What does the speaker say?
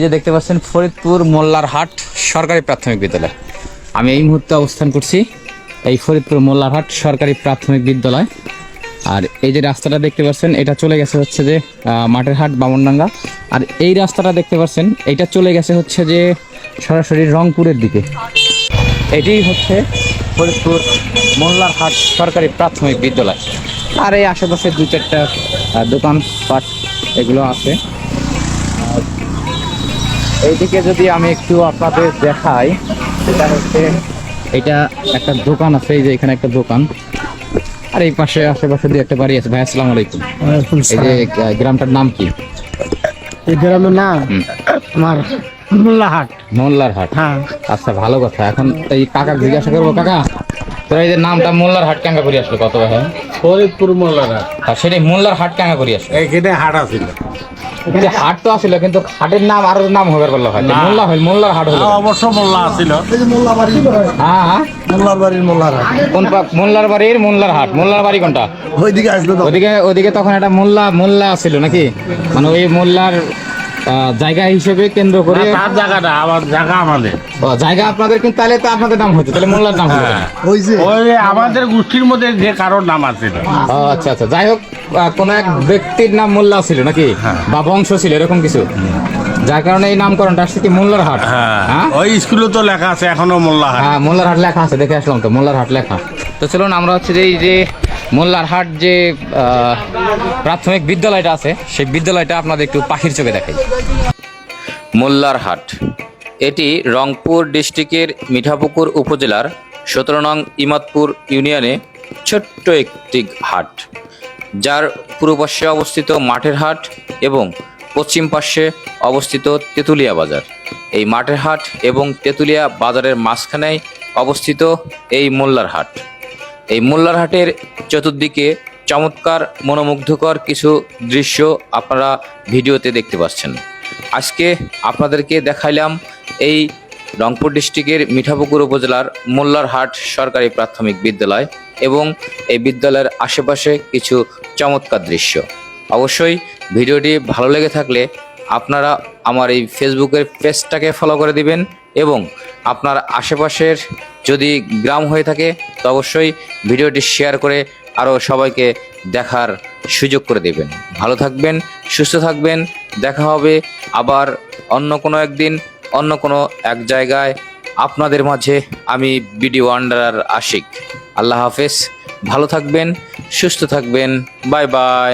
এই যে দেখতে পাচ্ছেন ফরিদপুর মোল্লারহাট সরকারি প্রাথমিক বিদ্যালয়। আমি এই মুহূর্তে অবস্থান করছি এই ফরিদপুর মোল্লারহাট সরকারি প্রাথমিক বিদ্যালয়। আর এই যে রাস্তাটা দেখতে পাচ্ছেন এটা চলে গেছে হচ্ছে যে মাঠের হাট বামনডাঙ্গা। আর এই রাস্তাটা দেখতে পাচ্ছেন এটা চলে গেছে হচ্ছে যে সরাসরি রংপুরের দিকে। এটি হচ্ছে ফরিদপুর মোল্লারহাট সরকারি প্রাথমিক বিদ্যালয়। আর এই আশেপাশে দু চারটা দোকানপাট এগুলো আছে। এইদিকে যদি আমি একটু আপনাদের দেখাই, এটা হচ্ছে এটা একটা দোকান আছে, এই যে এখানে একটা দোকান। আর এই পাশে আশেপাশে দিয়ে একটা বাড়ি আছে। ভাই আসসালামু আলাইকুম। এই যে গ্রামটার নাম কি? এই গ্রামের নাম আমার মোল্লারহাট। মোল্লারহাট, হ্যাঁ। আচ্ছা ভালো কথা। এখন এই কাকা জিজ্ঞাসা করবো, কাকা তোর এই যে নামটা মোল্লারহাট কেঙ্গা করে আসলো কত ভাই? ফরিদপুর মোল্লারহাট। আর সেটাই মোল্লারহাট কেঙ্গা করে আসলো? এইখানে হাট আছিল, হাট তো আসলে, কিন্তু হাটের নাম আরো নাম হবে বললো হয় মোল্লা হয় মোল্লার হাট হলো। অবশ্য মোল্লা আছিল। হ্যাঁ, মোল্লার বাড়ির মোল্লারহাট। কোন মোল্লার বাড়ির মোল্লার হাট? মোল্লার বাড়ি কোনটা? ওইদিকে আসলো তো। ওদিকে তখন একটা মোল্লা ছিল নাকি? মানে ওই মোল্লার জায়গা হিসেবে কেন্দ্র করে তার জায়গাটা আমার জায়গা, আমাদের জায়গা আপনাদের, কিন্তু তাহলে তো আপনাদের নাম হতো, তাহলে মোল্লার নাম হতো। ওই যে ওই আমাদের গোষ্ঠীর মধ্যে যে কারোর নাম আছিল। ও আচ্ছা আচ্ছা, যাই হোক কোন এক ব্যক্তির নাম মোল্লা ছিল নাকি, বা বংশ ছিল এরকম কিছু, যার কারণে এই নামকরণটা আসছে কি মোল্লার হাট। হ্যাঁ, ওই স্কুলে তো লেখা আছে এখনো মোল্লারহাট। হ্যাঁ, মোল্লার হাট লেখা আছে, দেখে আসলাম তো মোল্লার হাট লেখা। তো চলুন আমরা হচ্ছে যে এই যে মোল্লারহাট যে প্রাথমিক বিদ্যালয়টা আছে সেই বিদ্যালয়টা আপনাদের একটু পাখির চোখে দেখাই। মোল্লারহাট এটি রংপুর ডিস্ট্রিক্টের মিঠাপুকুর উপজেলার 17 নং ইমাদপুর ইউনিয়নে ছোট্ট একটি হাট, যার পূর্ব পাশে অবস্থিত মাঠের হাট এবং পশ্চিম পাশে অবস্থিত তেঁতুলিয়া বাজার। এই মাঠের হাট এবং তেঁতুলিয়া বাজারের মাঝখানে অবস্থিত এই মোল্লারহাট। এই মোল্লারহাটের চতুর্দিকে চমৎকার মনোমুগ্ধকর কিছু দৃশ্য আপনারা ভিডিওতে দেখতে পাচ্ছেন। আজকে আপনাদেরকে দেখাইলাম এই রংপুর ডিস্ট্রিক্টের মিঠাপুকুর উপজেলার মোল্লারহাট সরকারি প্রাথমিক বিদ্যালয় এবং এই বিদ্যালয়ের আশেপাশে কিছু চমৎকার দৃশ্য। অবশ্যই ভিডিওটি ভালো লেগে থাকলে আপনারা আমার এই ফেসবুকের পেজটাকে ফলো করে দিবেন এবং আপনার আশেপাশের যদি গ্রাম হয়ে থাকে তো অবশ্যই ভিডিওটি শেয়ার করে আরও সবাইকে দেখার সুযোগ করে দেবেন। ভালো থাকবেন, সুস্থ থাকবেন। দেখা হবে আবার অন্য কোনো একদিন, অন্য কোনো এক জায়গায়। আপনাদের মাঝে আমি বিডি ওয়ান্ডারার আশিক। আল্লাহ হাফেজ, ভালো থাকবেন, সুস্থ থাকবেন। Bye bye.